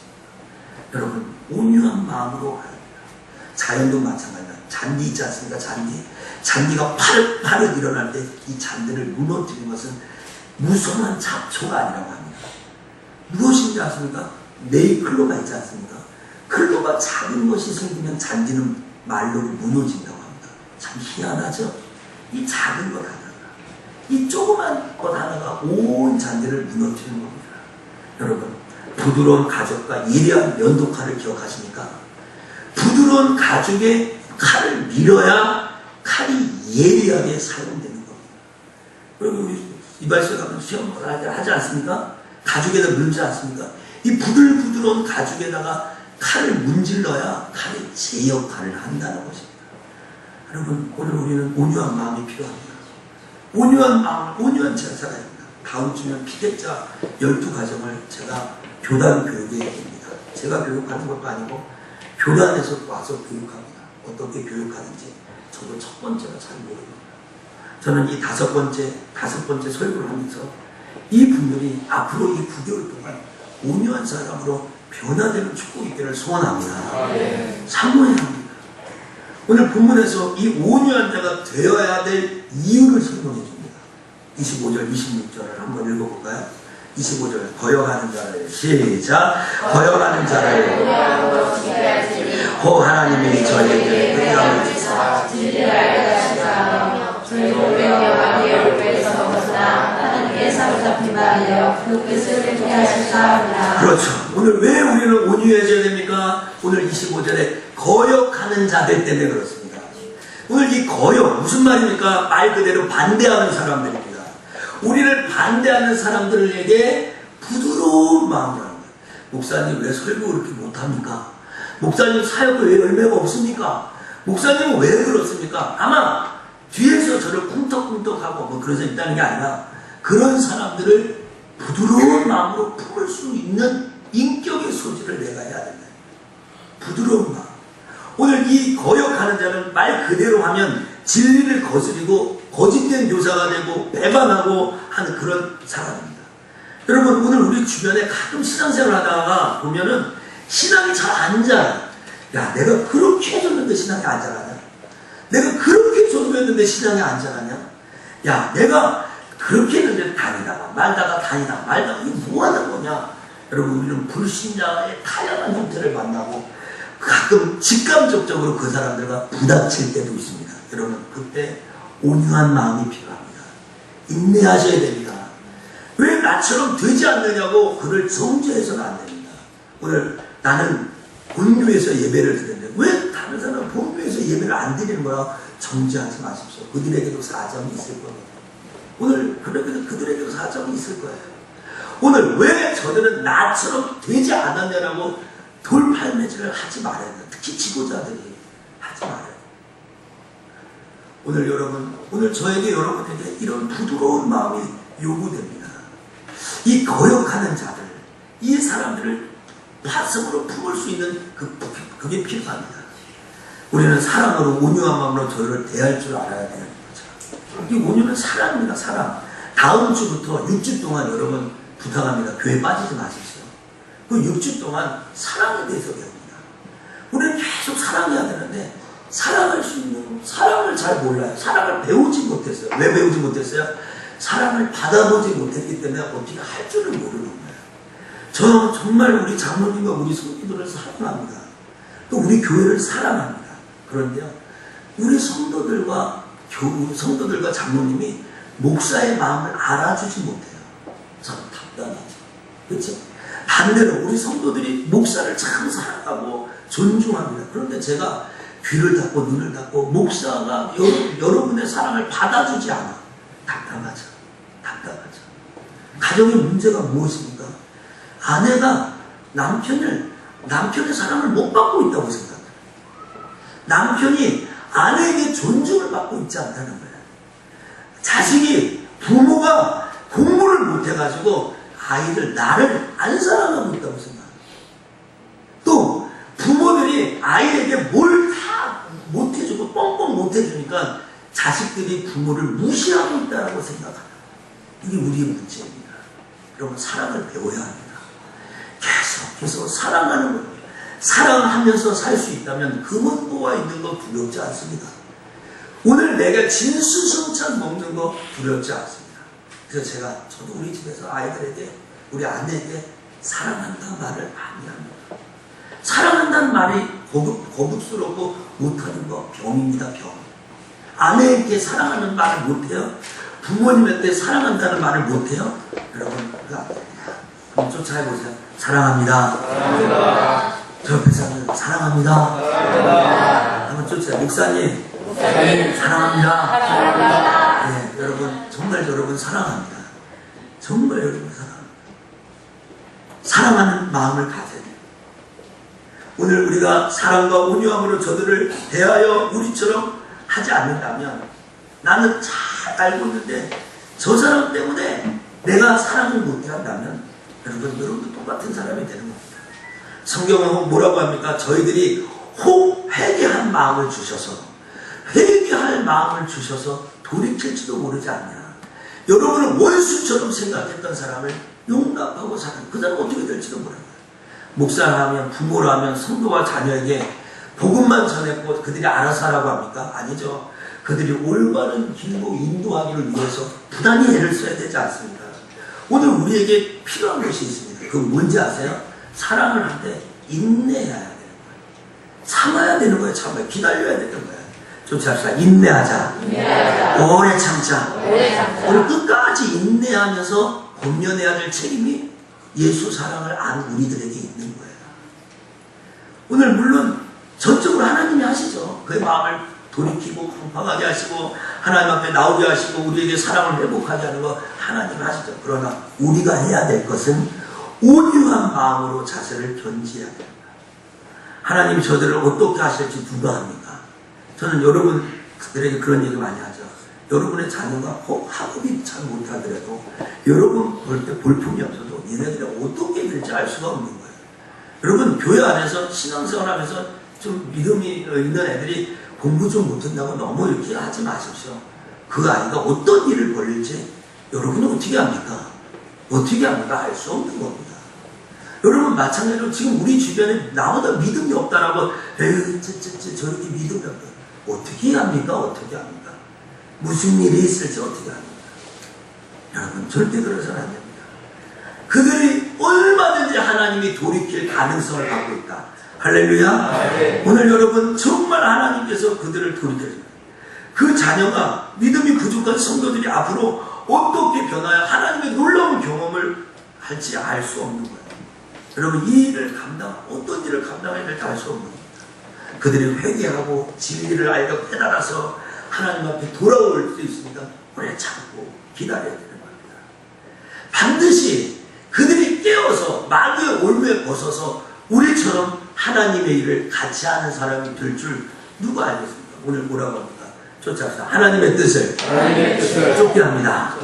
여러분, 온유한 마음으로 가야 합니다. 자연도 마찬가지입니다. 잔디 있지 않습니까? 잔디가 파릇파릇 일어날 때 이 잔디를 무너뜨리는 것은 무성한 잡초가 아니라고 합니다. 무엇인지 아십니까? 네잎클로바 있지 않습니까? 클로바 작은 것이 생기면 잔디는 말로 무너진다고 합니다. 참 희한하죠? 이 작은 것 하나가, 이 조그만 것 하나가 온 잔디를 무너뜨리는 겁니다. 여러분, 부드러운 가죽과 예리한 면도칼을 기억하십니까? 부드러운 가죽에 칼을 밀어야 칼이 예리하게 사용되는 겁니다. 여러분, 이발소에 가면 시험을 하지 않습니까? 가죽에다 물지 않습니까? 이 부들부드러운 가죽에다가 칼을 문질러야 칼이 제 역할을 한다는 것입니다. 여러분, 오늘 우리는 온유한 마음이 필요합니다. 온유한 마음을 온유한 채로 살아야 합니다. 다음 주면 피격자 12가정을 제가 교단 교육에 드립니다. 제가 교육하는 것도 아니고 교단에서 와서 교육합니다. 어떻게 교육하는지 저도 첫 번째가 잘 모릅니다. 저는 이 다섯 번째 설교를 하면서 이 분들이 앞으로 이 9개월 동안 온유한 사람으로 변화되는 축복이 있기를 소원합니다. 사모해야 합니다. 오늘 본문에서 이 온유한 자가 되어야 될 이유를 설명해 줍니다. 25절, 26절을 한번 읽어볼까요? 25절, 거역하는 자를 시작. 거역하는 자를 호 하나님이 저에게 의함을 주사 진리를 알게 하시라. 저희도 여호와 계획에서 벗어나 하나님께 사로잡힌 바 되어 그 뜻을 이루게 하시라. 그렇죠. 오늘 왜 우리는 온유해져야 됩니까? 오늘 25절에 거역하는 자들 때문에 그렇습니다. 오늘 이 거역 무슨 말입니까? 말 그대로 반대하는 사람들입니다. 우리를 반대하는 사람들에게 부드러운 마음을 하는 거예요. 목사님 왜 설교 그렇게 못합니까? 목사님 사역에 왜 열매가 없습니까? 목사님은 왜 그렇습니까? 아마 뒤에서 저를 쿵떡쿵떡하고 뭐 그러서 있다는 게 아니라 그런 사람들을 부드러운 마음으로 품을 수 있는 인격의 소질을 내가 해야 된다. 부드러운 마음. 오늘 이 거역하는 자는 말 그대로 하면 진리를 거스리고 거짓된 묘사가 되고 배반하고 하는 그런 사람입니다. 여러분, 오늘 우리 주변에 가끔 신앙생활 하다가 보면은 신앙이 잘 안 자라요. 야, 내가 그렇게 해줬는데 신앙이 안 자라냐? 내가 그렇게 전도했는데 신앙이 안 자라냐? 야, 내가 그렇게 했는데 다니다가 말다가 이게 뭐 하는 거냐? 여러분, 우리는 불신자의 다양한 형태를 만나고 가끔 직감적으로 그 사람들과 부닥칠 때도 있습니다. 여러분, 그때 온유한 마음이 필요합니다. 인내하셔야 됩니다. 왜 나처럼 되지 않느냐고 그를 정죄해서는 안 됩니다. 오늘 나는 본교에서 예배를 드렸는데 왜 다른 사람은 본교에서 예배를 안 드리는 거야? 정죄하지 마십시오. 그들에게도 사정이 있을 겁니다. 오늘 그들에게도 사정이 있을 거예요. 오늘 왜 저들은 나처럼 되지 않았냐라고 돌팔매질을 하지 말아야 돼요. 특히 지도자들이 하지 말아야 돼요. 오늘 여러분, 오늘 저에게 여러분에게 이런 부드러운 마음이 요구됩니다. 이 거역하는 자들, 이 사람들을 가슴으로 품을 수 있는 그게 필요합니다. 우리는 사랑으로 온유한 마음으로 저를 대할 줄 알아야 되는 거죠. 이 온유는 사랑입니다. 사랑. 다음 주부터 6주 동안 여러분 부탁합니다. 교회 빠지지 마십시오. 그 6주 동안 사랑에 대해서 배웁니다. 우리는 계속 사랑해야 되는데 사랑할 수 있는 사랑을 잘 몰라요. 사랑을 배우지 못했어요. 왜 배우지 못했어요? 사랑을 받아보지 못했기 때문에 어떻게 할 줄을 모르는 거예요. 저는 정말 우리 장로님과 우리 성도들을 사랑합니다. 또 우리 교회를 사랑합니다. 그런데요, 우리 성도들과 장로님이 목사의 마음을 알아주지 못해요. 참 답답하죠. 그렇죠? 반대로 우리 성도들이 목사를 참 사랑하고 존중합니다. 그런데 제가 귀를 닫고 눈을 닫고 목사가 여러분의 사랑을 받아주지 않아. 답답하죠. 답답하죠. 가정의 문제가 무엇입니까? 아내가 남편의 사랑을 못 받고 있다고 생각해요. 남편이 아내에게 존중을 받고 있지 않다는 거예요. 자식이 부모가 공부를 못해가지고 나를 안 사랑하고 있다고 생각해요. 또 부모들이 아이에게 뭘 다 못해주고 뻥뻥 못해주니까 자식들이 부모를 무시하고 있다고 생각합니다. 이게 우리의 문제입니다. 여러분, 사랑을 배워야 합니다. 계속해서 사랑하는 거예요. 사랑하면서 살 수 있다면 금은 보화 있는 거 두렵지 않습니다. 오늘 내가 진수성찬 먹는 거 두렵지 않습니다. 그래서 저도 우리 집에서 아이들에게, 우리 아내에게 사랑한다는 말을 많이 합니다. 사랑한다는 말이 거북스럽고 못하는 거 병입니다. 병. 아내에게 사랑하는 말을 못해요? 부모님한테 사랑한다는 말을 못해요? 여러분 그거 안 됩니다. 그럼 쫓아해보세요. 사랑합니다. 사랑합니다. 저 옆에 사는 사랑합니다. 사랑합니다. 한번 쫓아요. 목사님 목사님 사랑합니다. 사랑합니다. 네, 여러분 정말 여러분 사랑합니다. 정말 여러분 사랑합니다. 사랑하는 마음을 가져야 돼요. 오늘 우리가 사랑과 온유함으로 저들을 대하여 우리처럼 하지 않는다면, 나는 잘 알고 있는데 저 사람 때문에 내가 사랑을 못해 한다면 여러분도 똑같은 사람이 되는 겁니다. 성경은 뭐라고 합니까? 저희들이 혹 회개한 마음을 주셔서, 회개할 마음을 주셔서 돌이킬지도 모르지 않냐. 여러분은 원수처럼 생각했던 사람을 용납하고 사는, 그 사람 어떻게 될지도 몰라요. 목사라면, 부모라면, 성도와 자녀에게 복음만 전했고 그들이 알아서 하라고 합니까? 아니죠. 그들이 올바른 길로 인도하기를 위해서 부단히 애를 써야 되지 않습니까? 오늘 우리에게 필요한 것이 있습니다. 그건 뭔지 아세요? 사랑을 할 때 인내해야 되는 거예요. 참아야 되는 거예요. 참아야. 기다려야 되는 거예요. 좀 잡시다. 인내하자. 오래 참자. 오늘 끝까지 인내하면서 권면해야 될 책임이 예수 사랑을 아는 우리들에게 있는 거예요. 오늘 물론 전적으로 하나님이 하시죠. 그의 마음을 돌이키고 강팍하게 하시고 하나님 앞에 나오게 하시고 우리에게 사랑을 회복하게 하는 거 하나님이 하시죠. 그러나 우리가 해야 될 것은 온유한 마음으로 자세를 견지해야 됩니다. 하나님이 저들을 어떻게 하실지 누가 합니까? 저는 여러분들에게 그런 얘기 많이 하죠. 여러분의 자녀가 학업이 잘 못하더라도 여러분 볼 때 볼품이 없어도 얘네들이 어떻게 될지 알 수가 없는 거예요. 여러분 교회 안에서 신앙생활 하면서 좀 믿음이 있는 애들이 공부 좀 못한다고 너무 이렇게 하지 마십시오. 그 아이가 어떤 일을 벌릴지 여러분은 어떻게 합니까? 어떻게 합니까? 알 수 없는 겁니다. 여러분 마찬가지로 지금 우리 주변에 나보다 믿음이 없다라고 에휴 저렇게 믿음이 없다. 어떻게 합니까? 어떻게 합니까? 무슨 일이 있을지 어떻게 합니까? 여러분 절대 그러서는 안 됩니다. 그들이 얼마든지 하나님이 돌이킬 가능성을 갖고 있다. 할렐루야. 오늘 여러분 정말 하나님께서 그들을 돌이켜줍니다. 그 자녀가 믿음이 부족한 성도들이 앞으로 어떻게 변하여 하나님의 놀라운 경험을 할지 알 수 없는 거예요. 여러분 이 일을 어떤 일을 감당해야 될지 알 수 없는 겁니다. 그들이 회개하고 진리를 알고 깨달아서 하나님 앞에 돌아올 수 있으니까 오래 참고 기다려야 되는 겁니다. 반드시 그들이 깨어서 마귀의 올무에 벗어서 우리처럼 하나님의 일을 같이 하는 사람이 될 줄 누가 알겠습니까? 오늘 뭐라고 합니까? 쫓아갑시다. 하나님의 뜻을 쫓게 합니다.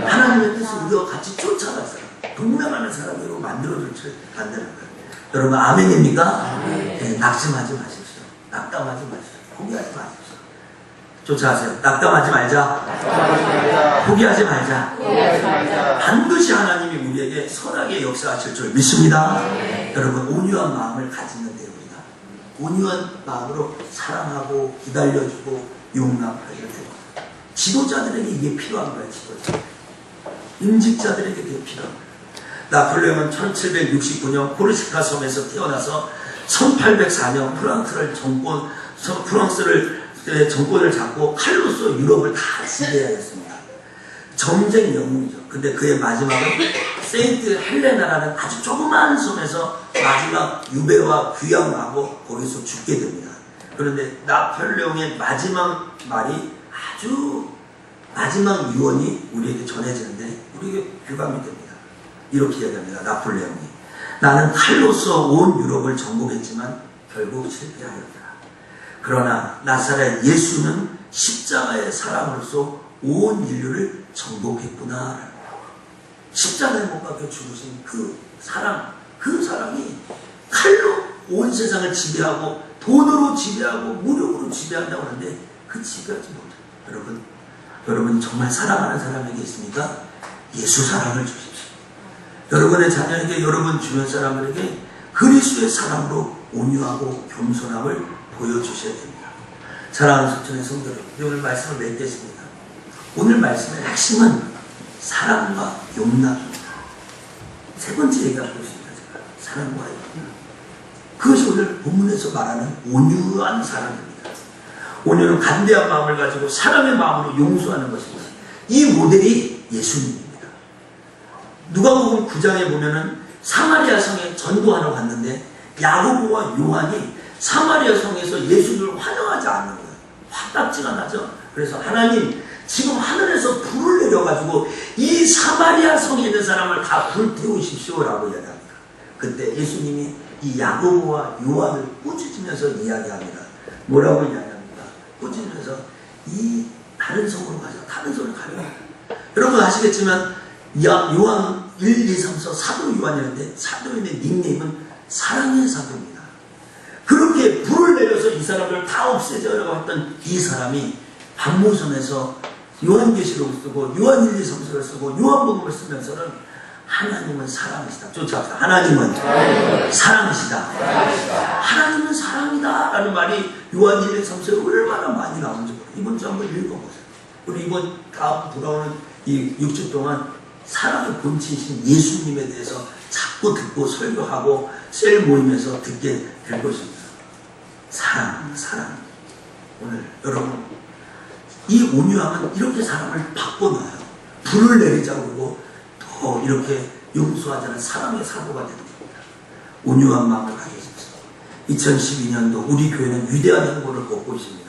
하나님의 뜻을 우리가 같이 쫓아가서 동명하는 사람으로 만들어줄 줄 만드는 거예요. 여러분 아멘입니까? 네, 낙심하지 마십시오. 낙담하지 마십시오. 포기하지 마십시오. 쫓아가세요. 낙담하지 말자. 포기하지 말자. 반드시 하나님이 우리에게 선하게 역사하실 줄 믿습니다. 여러분 온유한 마음을 가지면 돼요. 우리가 온유한 마음으로 사랑하고 기다려주고 용납하게 돼요. 지도자들에게 이게 필요한 거예요. 지도자. 임직자들에게 이게 필요한 거예요. 나폴레옹은 1769년 코르시카 섬에서 태어나서 1804년 프랑스를 정권을 잡고 칼로서 유럽을 다 지배하였습니다. 전쟁 영웅이죠. 근데 그의 마지막은 세인트 헬레나라는 아주 조그마한 섬에서 마지막 유배와 귀양하고 거기서 죽게 됩니다. 그런데 나폴레옹의 마지막 말이 아주 마지막 유언이 우리에게 전해지는데 우리에게 교감이 됩니다. 이렇게 얘기합니다. 나폴레옹이 나는 칼로서 온 유럽을 정복했지만 결국 실패하였다. 그러나 나사렛 예수는 십자가의 사랑으로서 온 인류를 정복했구나. 십자가에 못 박혀 죽으신 그 사랑이 칼로 온 세상을 지배하고 돈으로 지배하고 무력으로 지배한다고 하는데 그 지배하지 못해요. 여러분 정말 사랑하는 사람에게 있습니까? 예수 사랑을 주십시오. 여러분의 자녀에게, 여러분 주변 사람들에게 그리스도의 사랑으로 온유하고 겸손함을 보여주셔야 됩니다. 사랑하는 소천의 성도들, 오늘 말씀을 맺겠습니다. 오늘 말씀의 핵심은 사랑과 용납입니다. 세 번째 얘기하고 있습니다. 제가 사랑과 용납. 그것이 오늘 본문에서 말하는 온유한 사랑입니다. 온유는 간대한 마음을 가지고 사랑의 마음으로 용서하는 것입니다. 이 모델이 예수님입니다. 누가복음 9장에 보면은 사마리아 성에 전도하러 갔는데 야고보와 요한이 사마리아 성에서 예수를 환영하지 않는 거예요. 화딱지가 나죠. 그래서 하나님 지금 하늘에서 불을 내려가지고 이 사마리아 성에 있는 사람을 다 불태우십시오라고 이야기합니다. 그때 예수님이 이 야고보와 요한을 꾸짖으면서 이야기합니다. 뭐라고 이야기합니까? 꾸짖으면서 이 다른 성으로 가자. 다른 성으로 가려. 여러분 아시겠지만 요한 1, 2, 3, 4 사도 요한이었는데 사도의 닉네임은 사랑의 사도입니다. 그렇게 불을 내려서 이 사람을 다 없애자라고 했던 이 사람이 박모섬에서 요한계시록을 쓰고 요한 1, 2, 3서를 쓰고 요한복음을 쓰면서는 하나님은 사랑이시다. 쫓아갑시다. 하나님은 사랑이시다. 하나님은 사랑이다 라는 말이 요한 1, 2, 3서에 얼마나 많이 나오는지 모르겠어요. 이번 주 한번 읽어보세요. 우리 이번 다음 돌아오는 이 6주 동안 사랑의 본체이신 예수님에 대해서 자꾸 듣고 설교하고 셀 모임에서 듣게 될 것입니다. 사랑. 오늘 여러분 이 온유함은 이렇게 사람을 바꿔놔요. 불을 내리자고 그러고 또 이렇게 용서하자는 사랑의 사고가 되는 겁니다. 온유한 마음을 가지십시오. 2012년도 우리 교회는 위대한 행보를 걷고 있습니다.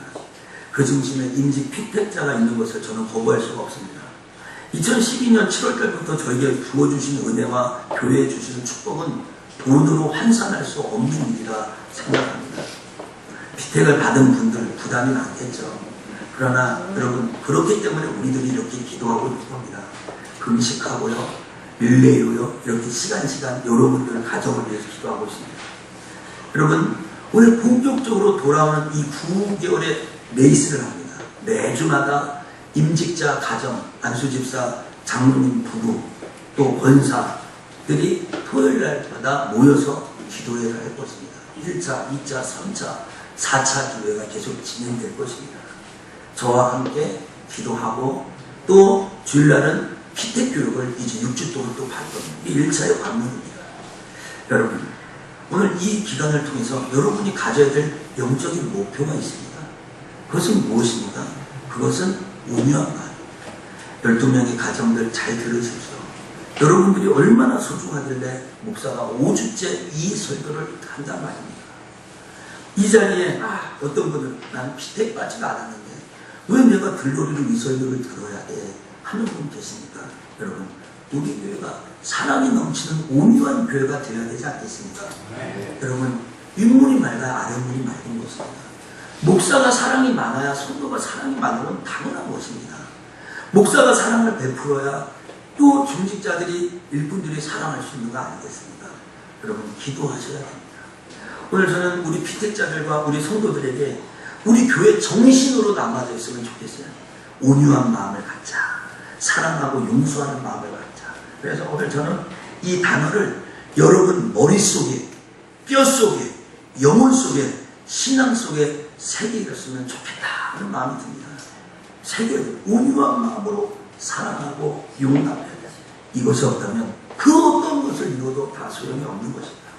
그 중심에 임직 피택자가 있는 것을 저는 거부할 수가 없습니다. 2012년 7월달부터 저에게 부어주신 은혜와 교회에 주시는 축복은 돈으로 환산할 수 없는 일이라 생각합니다. 피택을 받은 분들 부담이 많겠죠. 그러나 여러분 그렇기 때문에 우리들이 이렇게 기도하고 있는 겁니다. 금식하고요, 릴레이로요, 이렇게 시간 여러분들 가정을 위해서 기도하고 있습니다. 여러분 오늘 본격적으로 돌아오는 이 9개월의 레이스를 합니다. 매주마다 임직자 가정, 안수집사, 장로님 부부, 또 권사들이 토요일 날마다 모여서 기도회를 할 것입니다. 1차, 2차, 3차, 4차 기도회가 계속 진행될 것입니다. 저와 함께 기도하고 또 주일날은 피택교육을 이제 6주 동안 또 받을 겁니다. 이게 1차의 관문입니다. 여러분 오늘 이 기간을 통해서 여러분이 가져야 될 영적인 목표가 있습니다. 그것은 무엇입니까? 그것은 온유한 마음. 12명의 가정들 잘 들으십시오. 여러분들이 얼마나 소중하길래 목사가 5주째 이 설교를 한단 말입니다. 이 자리에 어떤 분은 나는 피택받지가 않았는데 왜 내가 들러리로 이 설교를 들어야 돼? 하는 분 계십니까? 여러분 우리 교회가 사랑이 넘치는 온유한 교회가 되어야 되지 않겠습니까? 여러분 윗문이 맑아야 아랫문이 맑은 것입니다. 목사가 사랑이 많아야 성도가 사랑이 많은 건 당연한 것입니다. 목사가 사랑을 베풀어야 또 중직자들이 일꾼들이 사랑할 수 있는 거 아니겠습니까? 여러분 기도하셔야 됩니다. 오늘 저는 우리 피택자들과 우리 성도들에게 우리 교회 정신으로 남아져 있으면 좋겠어요. 온유한 마음을 갖자. 사랑하고 용서하는 마음을 갖자. 그래서 오늘 저는 이 단어를 여러분 머릿속에, 뼛속에, 영혼 속에, 신앙 속에 새기셨으면 좋겠다 하는 마음이 듭니다. 새겨야 돼요. 온유한 마음으로 사랑하고 용납해야 돼요. 이것이 없다면 그 어떤 것을 이루어도 다 소용이 없는 것입니다.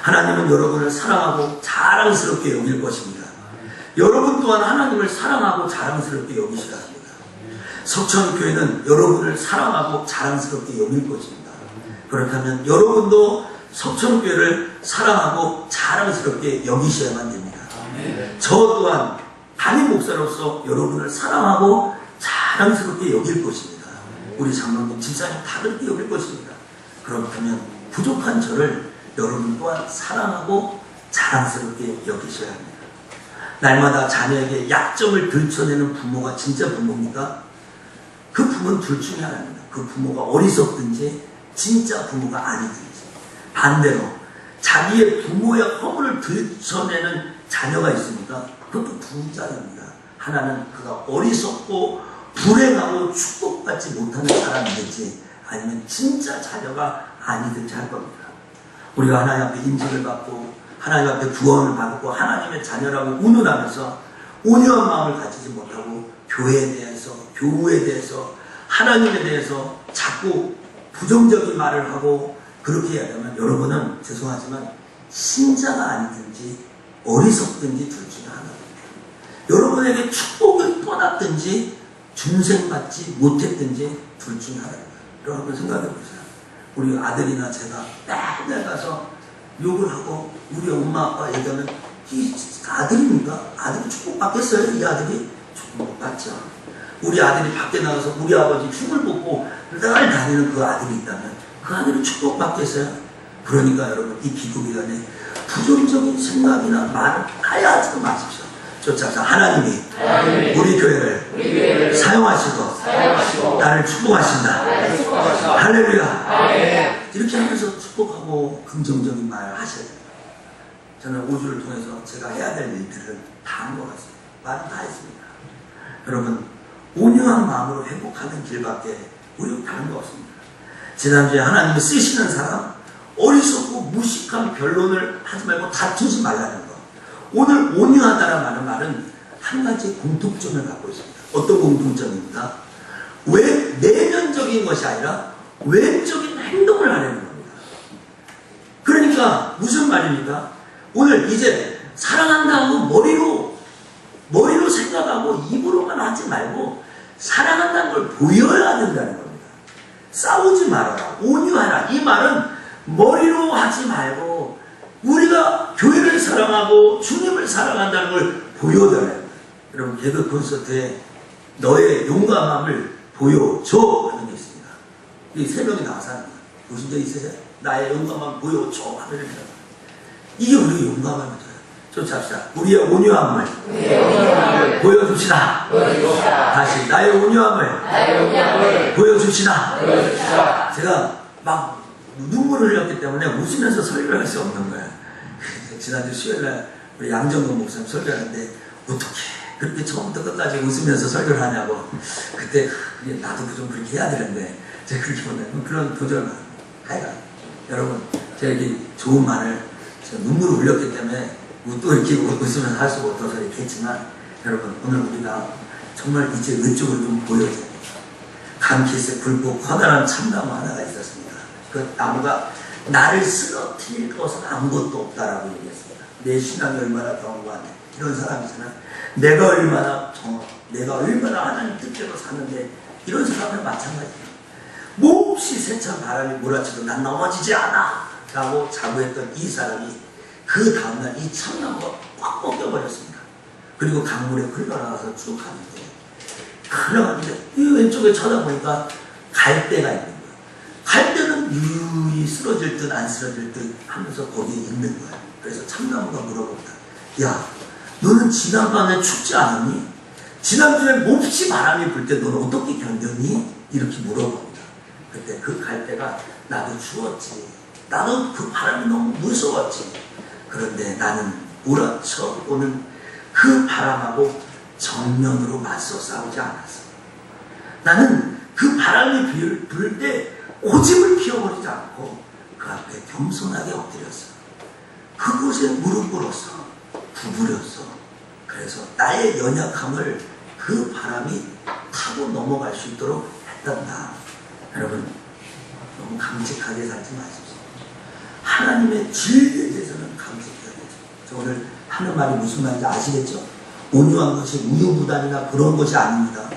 하나님은 여러분을 사랑하고 자랑스럽게 여길 것입니다. 여러분 또한 하나님을 사랑하고 자랑스럽게 여기셔야 합니다. 석천교회는 여러분을 사랑하고 자랑스럽게 여길 것입니다. 그렇다면 여러분도 석천교회를 사랑하고 자랑스럽게 여기셔야만 됩니다. 저 또한 담임 목사로서 여러분을 사랑하고 자랑스럽게 여길 것입니다. 우리 장로님, 집사님 다 그렇게 여길 것입니다. 그렇다면 부족한 저를 여러분 또한 사랑하고 자랑스럽게 여기셔야 합니다. 날마다 자녀에게 약점을 들춰내는 부모가 진짜 부모입니까? 그 부모는 둘 중에 하나입니다. 그 부모가 어리석든지 진짜 부모가 아니든지. 반대로 자기의 부모의 허물을 들춰내는 자녀가 있습니까? 그것도 두 자입니다. 하나는 그가 어리석고 불행하고 축복받지 못하는 사람이든지 아니면 진짜 자녀가 아니든지 할 겁니다. 우리가 하나님 앞에 인식을 받고 하나님 앞에 구원을 받고 하나님의 자녀라고 운운하면서 온유한 마음을 가지지 못하고 교회에 대해서, 교우에 대해서, 하나님에 대해서 자꾸 부정적인 말을 하고 그렇게 해야 되면 여러분은 죄송하지만 신자가 아니든지 어리석든지 둘 중에 하나입니다. 여러분에게 축복을 떠났든지 중생받지 못했든지 둘 중에 하나입니다. 여러분 생각해 보세요. 우리 아들이나 제가 맨날 가서 욕을 하고 우리 엄마 아빠 얘기하면 이 아들입니까? 아들이 축복받겠어요? 이 아들이? 축복받죠. 우리 아들이 밖에 나가서 우리 아버지 흉을 뽑고 늘 다니는 그 아들이 있다면 그 아들이 축복받겠어요? 그러니까 여러분 이 기독교단에 부정적인 생각이나 말을 아예 하지 마십시오. 쫓아서 하나님이 우리 교회를 사용하시고 나를 축복하신다. 할렐루야. 이렇게 하면서 축복하고 긍정적인 말을 하셔야 됩니다. 저는 5주를 통해서 제가 해야 될 일들을 다 한 것 같습니다. 말은 다 했습니다. 여러분 온유한 마음으로 회복하는 길밖에 우리는 다른 거 없습니다. 지난주에 하나님이 쓰시는 사람 어리석고 무식한 변론을 하지 말고 다투지 말라는 거. 오늘 온유하다라는 말은 한 가지 공통점을 갖고 있습니다. 어떤 공통점입니까? 왜 내면적인 것이 아니라 외적인 행동을 하려는 겁니다. 그러니까 무슨 말입니까? 오늘 이제 사랑한다고 머리로 생각하고 입으로만 하지 말고 사랑한다는 걸 보여야 된다는 겁니다. 싸우지 말아라. 온유하라. 이 말은 머리로 하지 말고 우리가 교회를 사랑하고 주님을 사랑한다는 걸 보여달라요. 여러분 개그 콘서트에 너의 용감함을 보여줘 하는 게 있습니다. 이 세 명이 나와서 하는 거예요. 보신 적 있으세요? 나의 용감함 보여줘 하는 거예요. 이게 우리 용감함이죠. 쫓아합시다. 우리의 온유함을 보여줍시다. 다시 나의 온유함을 보여줍시다. 제가 막 눈물을 흘렸기 때문에 웃으면서 설교를 할 수 없는 거예요. 지난주 수요일날 우리 양정근 목사님 설교하는데 어떻게 그렇게 처음부터 끝까지 웃으면서 설교를 하냐고. 그때 나도 좀 그렇게 해야 되는데 제가 그렇게 못해요. 그런 도전을 하여간 여러분 제가 이렇게 좋은 말을 제가 눈물을 흘렸기 때문에 또 이렇게 웃으면서 할 수 없어서 이렇게 했지만 여러분 오늘 우리가 정말 이제 왼쪽을 좀 보여줘야 돼요. 감깃에 굵고 커다란 참나무 하나가 있었습니다. 그 나무가 나를 쓰러뜨릴 것은 아무것도 없다라고 얘기했습니다. 내 신앙이 얼마나 견고하네. 이런 사람이잖아. 내가 얼마나 하나님 뜻대로 사는데 이런 사람은 마찬가지예요. 몹시 세찬 바람이 몰아쳐도 난 넘어지지 않아 라고 자부했던 이 사람이 그 다음날 이 참나무가 꽉 꺾여버렸습니다. 그리고 강물에 흘러나가서 쭉 가는데 흘러가는데 이 왼쪽에 쳐다보니까 갈대가 있는 거예요. 갈대는 유유히 쓰러질 듯 안 쓰러질 듯 하면서 거기에 있는 거예요. 그래서 참나무가 물어봅니다. 야, 너는 지난밤에 춥지 않았니? 지난주에 몹시 바람이 불 때 너는 어떻게 견뎠니? 이렇게 물어봅니다. 그때 그 갈대가 나도 추웠지. 나도 그 바람이 너무 무서웠지. 그런데 나는 몰아쳐 오는 그 바람하고 정면으로 맞서 싸우지 않았어. 나는 그 바람이 불 때 고집을 피워버리지 않고 그 앞에 겸손하게 엎드렸어. 그곳에 무릎 꿇었어. 구부렸어. 그래서 나의 연약함을 그 바람이 타고 넘어갈 수 있도록 했단다. 여러분 너무 강직하게 살지 마십시오. 하나님의 진리에 대해서는 감사해야 되죠. 저 오늘 하는 말이 무슨 말인지 아시겠죠? 온유한 것이 우유부단이나 그런 것이 아닙니다.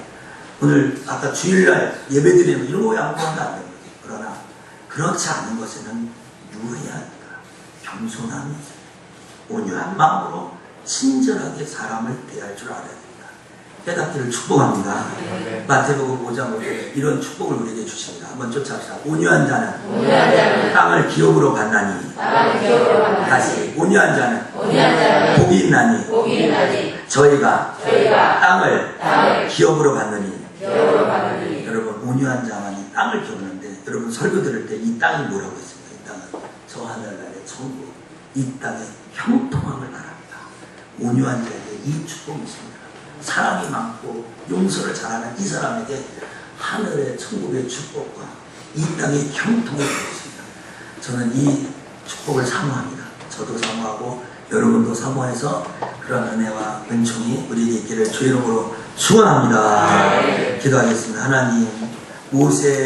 오늘 아까 주일날 예배드리는 이런 거 양보하면 안 됩니다. 그러나 그렇지 않은 것에는 유해야 합니다. 겸손함이 온유한 마음으로 친절하게 사람을 대할 줄 알아야 됩니다. 깨닫기를 축복합니다. 마태복음 5장 5절에 이런 축복을 우리에게 주십니다. 한번 쫓아봅시다. 온유한 자는 땅을 기업으로 받나니. 다시 온유한 자는 복이 있나니. 저희가 땅을 기업으로 받느니. 여러분 온유한 자만이 땅을 기업하는데 여러분 설교 들을 때 이 땅이 뭐라고 했습니까? 이 땅은 저 하늘나라의 천국, 이 땅의 형통함을 말합니다. 온유한 자에게 이 축복이 있습니다. 사랑이 많고 용서를 잘하는 이 사람에게 하늘의 천국의 축복과 이 땅의 형통이 있습니다. 저는 이 축복을 사모합니다. 저도 사모하고 여러분도 사모해서 그런 은혜와 은총이 우리에게 있기를 주의 이름으로 축원합니다. 기도하겠습니다. 하나님, 모세